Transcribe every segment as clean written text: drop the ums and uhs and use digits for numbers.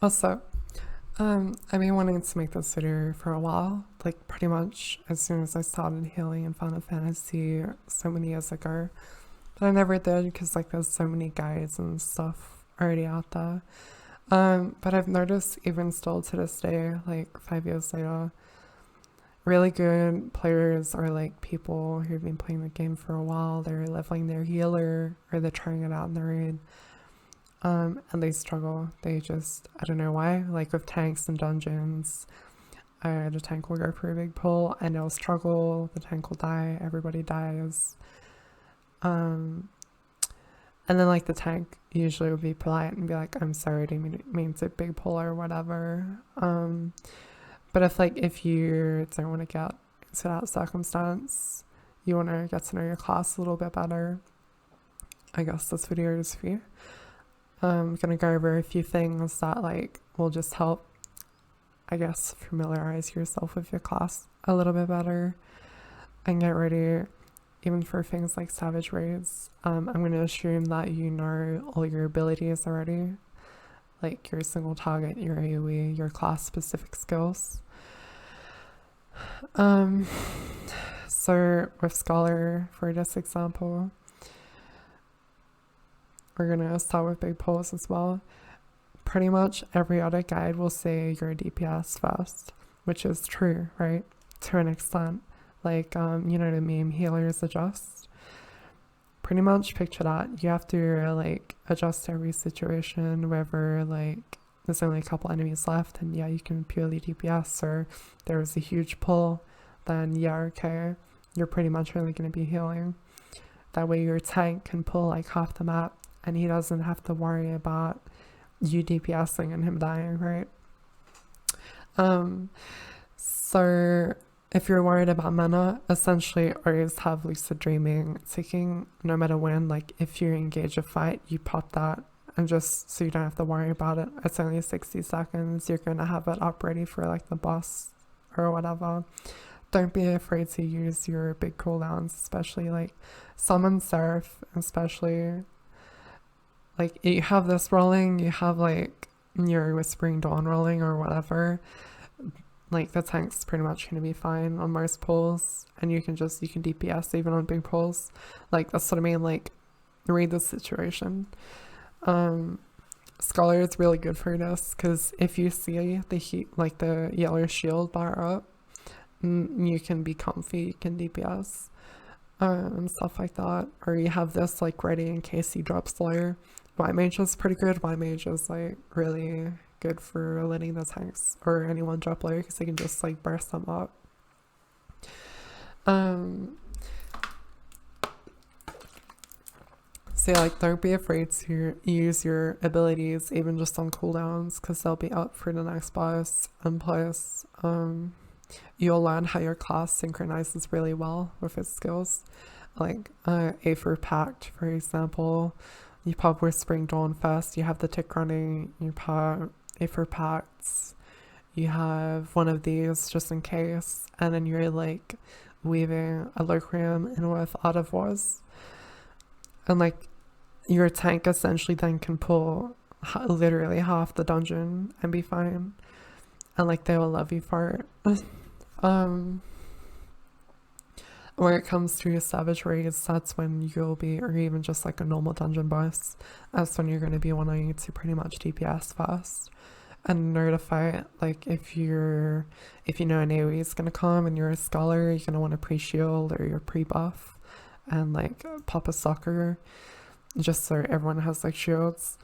Also, I've been wanting to make this video for a while, like pretty much as soon as I started healing in Final Fantasy so many years ago. But I never did because like there's so many guides and stuff already out there. But I've noticed even still to this day, like 5 years later, really good players are like people who've been playing the game for a while. They're leveling their healer or they're trying it out in the raid. And they struggle. They just, I don't know why, like with tanks and dungeons, the tank will go for a big pull and they'll struggle, the tank will die, everybody dies. Um, and then like the tank usually would be polite and be like, I'm sorry, I didn't mean to big pull or whatever. But if you don't want to get into that circumstance, you want to get to know your class a little bit better, I guess this video is for you. I'm gonna go over a few things that like will just help, I guess, familiarize yourself with your class a little bit better and get ready even for things like savage raids. I'm gonna assume that you know all your abilities already, like your single target, your AoE, your class specific skills. So with Scholar, for this example, we're gonna start with big pulls as well. Pretty much every other guide will say you're a DPS first, which is true, right? To an extent. Like, you know the meme, healers adjust. Pretty much picture that. You have to like adjust every situation, whether like there's only a couple enemies left and yeah, you can purely DPS, or there's a huge pull, then yeah, okay, you're pretty much only going to be healing. That way your tank can pull like half the map and he doesn't have to worry about you DPSing and him dying, right? So if you're worried about mana, essentially always have lucid dreaming ticking no matter when. Like if you engage a fight, you pop that, and just so you don't have to worry about it. It's only 60 seconds. You're going to have it up ready for like the boss or whatever. Don't be afraid to use your big cooldowns, especially like summon Seraph, especially like you have this rolling, you have like your Whispering Dawn rolling or whatever. Like the tank's pretty much going to be fine on most pulls, and you can DPS even on big pulls. Like that's what I mean, like read the situation. Scholar is really good for this because if you see the heat, like the yellow shield bar up, you can be comfy, you can DPS and stuff like that, or you have this like ready in case he drops Slayer. White Mage is pretty good. White Mage is like really good for letting the tanks or anyone drop Slayer because they can just like burst them up. So yeah, like don't be afraid to use your abilities even just on cooldowns because they'll be up for the next boss. And plus, you'll learn how your class synchronizes really well with its skills. Like Aether Pact, for example, you pop Whispering Dawn first, you have the tick running, you pop Aether Pacts, you have one of these just in case, and then you're like weaving a Locrium in with Art of Wars. And like your tank essentially then can pull literally half the dungeon and be fine. And like they will love you for it. When it comes to your savage raids, that's when you'll be, or even just like a normal dungeon boss, that's when you're going to be wanting to pretty much DPS fast and notify, like if you know an AoE is going to come and you're a scholar, you're going to want to pre-shield or your pre-buff and like pop a sucker just so everyone has like shields.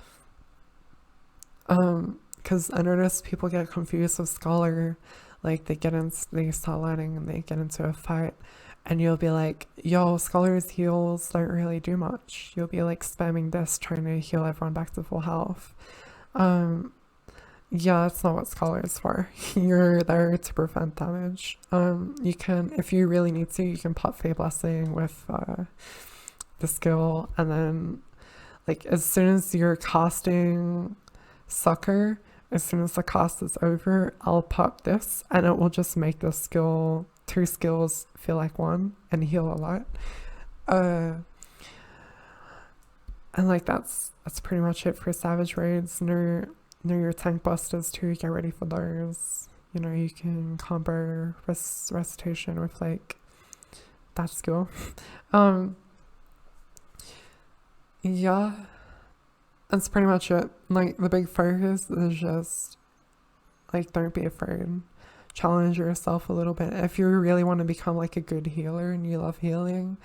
Because I noticed people get confused with scholar, like they start learning and they get into a fight and you'll be like, yo, Scholar's heals don't really do much. You'll be like spamming this trying to heal everyone back to full health. Yeah, that's not what Scholar is for. You're there to prevent damage. You can, if you really need to, you can pop Fey Blessing with the skill, and then like as soon as you're casting Sucker, as soon as the cast is over, I'll pop this and it will just make the skill, 2 skills feel like one and heal a lot. And like that's pretty much it for savage raids. No know your tank busters too, get ready for those. You know, you can combo recitation with like that skill. Yeah, that's pretty much it. Like the big focus is just like, don't be afraid. Challenge yourself a little bit. If you really want to become like a good healer and you love healing,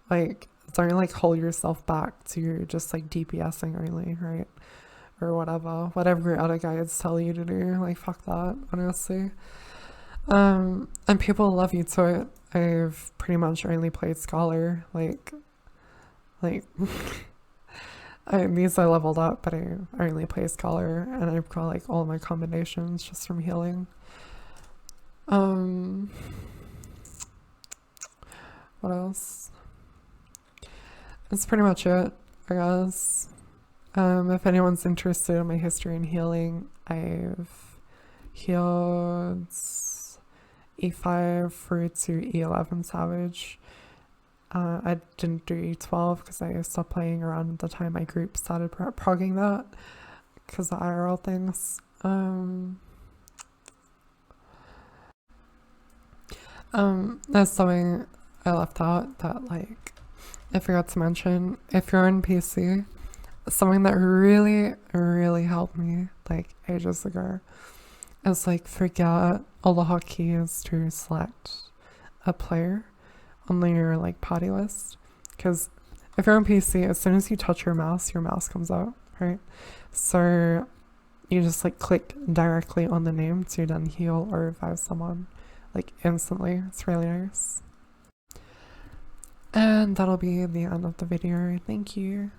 like don't like hold yourself back to just like DPSing only, right? Or whatever other guides tell you to do. Like fuck that, honestly. And people love you to it. I've pretty much only played Scholar, like these I leveled up, but I only play Scholar, and I've got like all my combinations just from healing. What else? That's pretty much it, I guess. If anyone's interested in my history in healing, I've healed E5 through to E11 Savage. I didn't do E12 because I stopped playing around at the time my group started progging that because of IRL things. There's something I left out that like I forgot to mention. If you're on PC, something that really helped me like ages ago is like forget all the hotkeys to select a player on your like party list, because if you're on PC, as soon as you touch your mouse comes out, right? So you just like click directly on the name to then heal or revive someone like instantly. It's really nice. And that'll be the end of the video. Thank you.